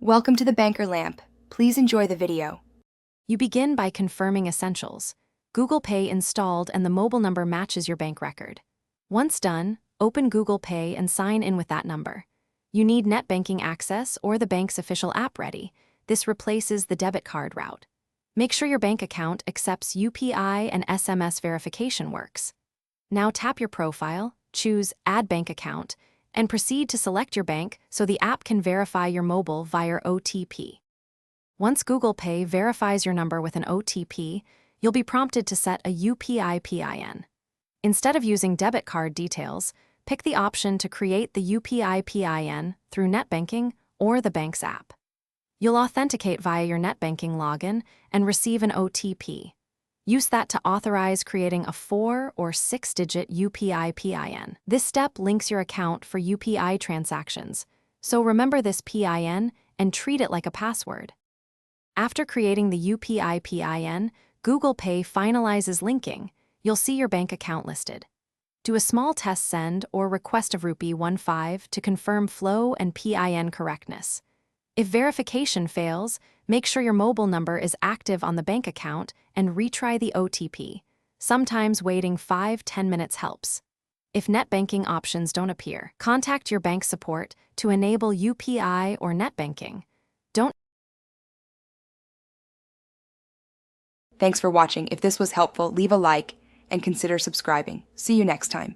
Welcome to the Banker Lamp. Please enjoy the video. You begin by confirming essentials. Google Pay installed and the mobile number matches your bank record. Once done, open Google Pay and sign in with that number. You need net banking access or the bank's official app ready. This replaces the debit card route. Make sure your bank account accepts UPI and SMS verification works. Now tap your profile, choose Add Bank Account, and proceed to select your bank so the app can verify your mobile via OTP. Once Google Pay verifies your number with an OTP, you'll be prompted to set a UPI PIN. Instead of using debit card details, pick the option to create the UPI PIN through net banking or the bank's app. You'll authenticate via your net banking login and receive an OTP. Use that to authorize creating a 4 or 6-digit UPI PIN. This step links your account for UPI transactions, so remember this PIN and treat it like a password. After creating the UPI PIN, Google Pay finalizes linking. You'll see your bank account listed. Do a small test send or request of Rupee 15 to confirm flow and PIN correctness. If verification fails, make sure your mobile number is active on the bank account and retry the OTP. Sometimes waiting 5-10 minutes helps. If net banking options don't appear, contact your bank support to enable UPI or net banking. Thanks for watching. If this was helpful, leave a like and consider subscribing. See you next time.